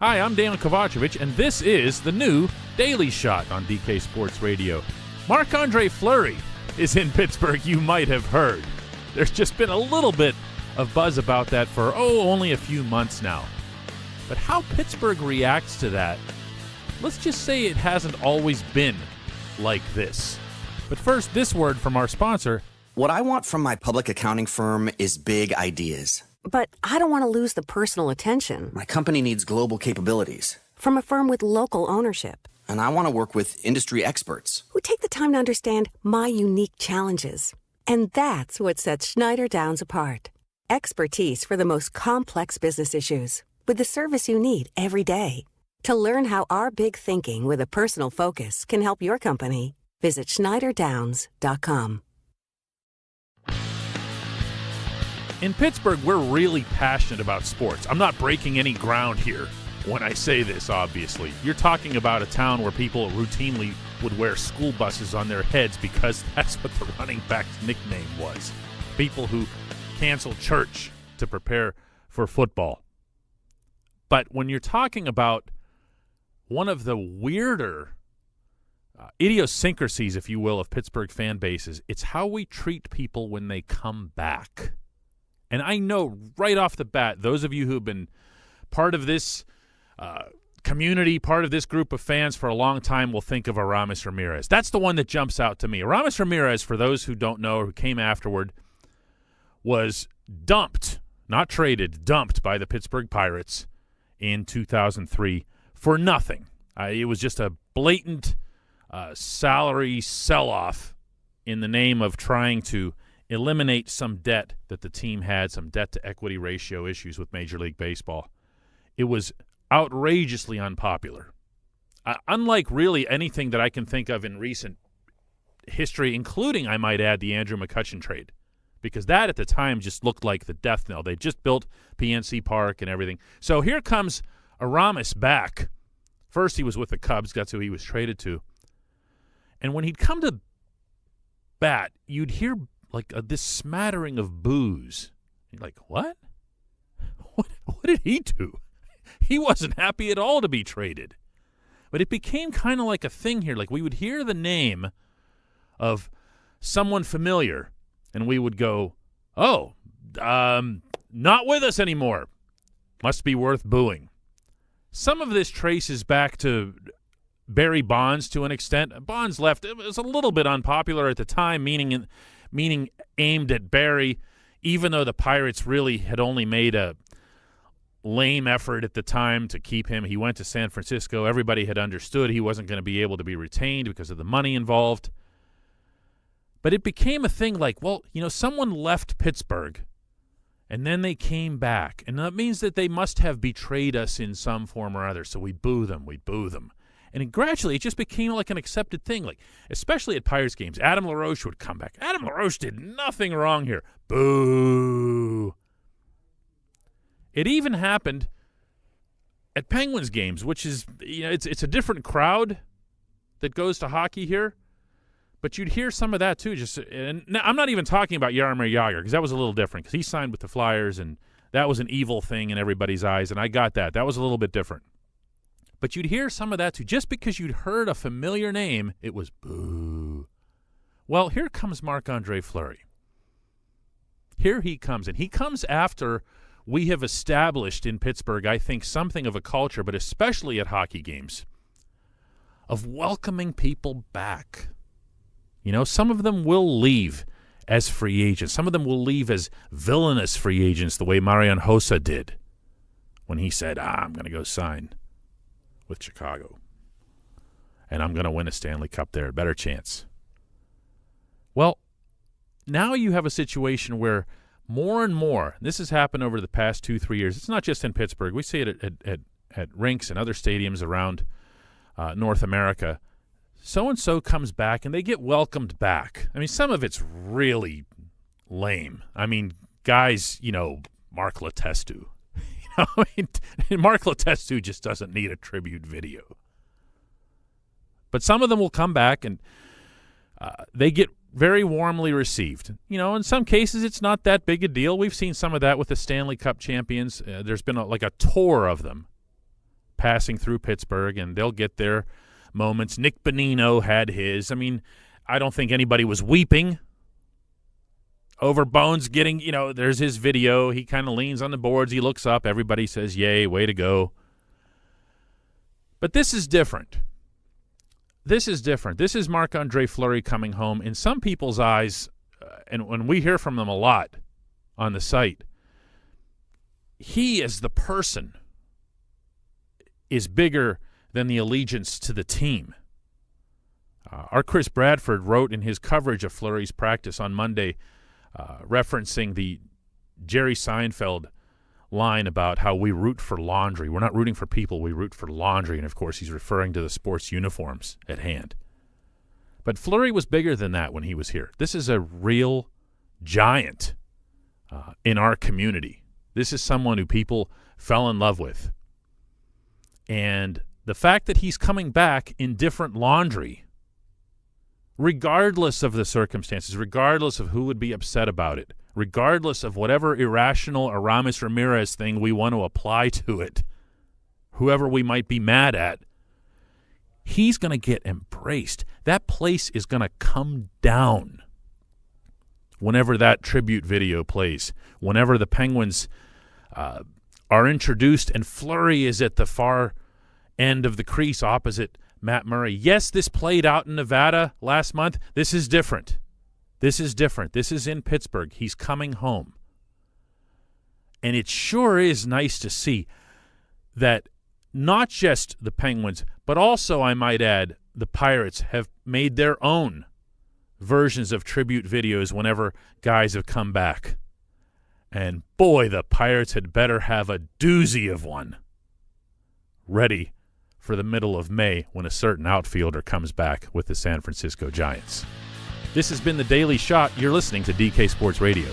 Hi, I'm Dejan Kovacevic, and this is the new Daily Shot on DK Sports Radio. Marc-Andre Fleury is in Pittsburgh, you might have heard. There's just been a little bit of buzz about that for, only a few months now. But how Pittsburgh reacts to that, let's just say it hasn't always been like this. But first, this word from our sponsor. What I want from my public accounting firm is big ideas. But I don't want to lose the personal attention. My company needs global capabilities. From a firm with local ownership. And I want to work with industry experts. Who take the time to understand my unique challenges. And that's what sets Schneider Downs apart. Expertise for the most complex business issues. With the service you need every day. To learn how our big thinking with a personal focus can help your company, visit schneiderdowns.com. In Pittsburgh, we're really passionate about sports. I'm not breaking any ground here when I say this, obviously. You're talking about a town where people routinely would wear school buses on their heads because that's what the running back's nickname was. People who cancel church to prepare for football. But when you're talking about one of the weirder idiosyncrasies, if you will, of Pittsburgh fan bases, it's how we treat people when they come back. And I know right off the bat, those of you who have been part of this community, part of this group of fans for a long time will think of Aramis Ramirez. That's the one that jumps out to me. Aramis Ramirez, for those who don't know or who came afterward, was dumped, not traded, dumped by the Pittsburgh Pirates in 2003 for nothing. It was just a blatant salary sell-off in the name of trying to eliminate some debt that the team had, some debt-to-equity ratio issues with Major League Baseball. It was outrageously unpopular. Unlike really anything that I can think of in recent history, including, I might add, the Andrew McCutchen trade, because that at the time just looked like the death knell. They just built PNC Park and everything. So here comes Aramis back. First he was with the Cubs. That's who he was traded to. And when he'd come to bat, you'd hear like this smattering of boos. You're like, what? What did he do? He wasn't happy at all to be traded. But it became kind of like a thing here. Like we would hear the name of someone familiar, and we would go, not with us anymore. Must be worth booing. Some of this traces back to Barry Bonds to an extent. Bonds left. It was a little bit unpopular at the time, meaning aimed at Barry, even though the Pirates really had only made a lame effort at the time to keep him. He went to San Francisco. Everybody had understood he wasn't going to be able to be retained because of the money involved. But it became a thing like, someone left Pittsburgh, and then they came back. And that means that they must have betrayed us in some form or other, so we boo them. And gradually, it just became like an accepted thing, like especially at Pirates games. Adam LaRoche would come back. Adam LaRoche did nothing wrong here. Boo. It even happened at Penguins games, which is, it's a different crowd that goes to hockey here. But you'd hear some of that, too. And now, I'm not even talking about Jaromir Jagr, because that was a little different, because he signed with the Flyers, and that was an evil thing in everybody's eyes, and I got that. That was a little bit different. But you'd hear some of that, too. Just because you'd heard a familiar name, it was boo. Well, here comes Marc-Andre Fleury. Here he comes, and he comes after we have established in Pittsburgh, I think, something of a culture, but especially at hockey games, of welcoming people back. Some of them will leave as free agents. Some of them will leave as villainous free agents, the way Marian Hossa did when he said, I'm going to go sign with Chicago, and I'm going to win a Stanley Cup there. Better chance. Well, now you have a situation where more and more, this has happened over the past 2-3 years. It's not just in Pittsburgh. We see it at rinks and other stadiums around North America. So-and-so comes back, and they get welcomed back. I mean, some of it's really lame. I mean, guys, Mark Letestu. Mark Letestu just doesn't need a tribute video. But some of them will come back, and they get very warmly received. In some cases, it's not that big a deal. We've seen some of that with the Stanley Cup champions. There's been a tour of them. passing through Pittsburgh, and they'll get their moments. Nick Bonino had his. I mean, I don't think anybody was weeping over Bones getting, there's his video. He kind of leans on the boards. He looks up. Everybody says, yay, way to go. But this is different. This is Marc-Andre Fleury coming home. In some people's eyes, and when we hear from them a lot on the site, he as the person is bigger than the allegiance to the team. Our Chris Bradford wrote in his coverage of Fleury's practice on Monday, referencing the Jerry Seinfeld line about how we root for laundry. We're not rooting for people, we root for laundry. And, of course, he's referring to the sports uniforms at hand. But Fleury was bigger than that when he was here. This is a real giant in our community. This is someone who people fell in love with. And the fact that he's coming back in different laundry, regardless of the circumstances, regardless of who would be upset about it, regardless of whatever irrational Aramis Ramirez thing we want to apply to it, whoever we might be mad at, he's going to get embraced. That place is going to come down whenever that tribute video plays, whenever the Penguins are introduced and Fleury is at the far end of the crease opposite Matt Murray. Yes, this played out in Nevada last month. This is different. This is in Pittsburgh. He's coming home. And it sure is nice to see that not just the Penguins, but also, I might add, the Pirates have made their own versions of tribute videos whenever guys have come back. And boy, the Pirates had better have a doozy of one ready for the middle of May when a certain outfielder comes back with the San Francisco Giants. This has been The Daily Shot. You're listening to DK Sports Radio.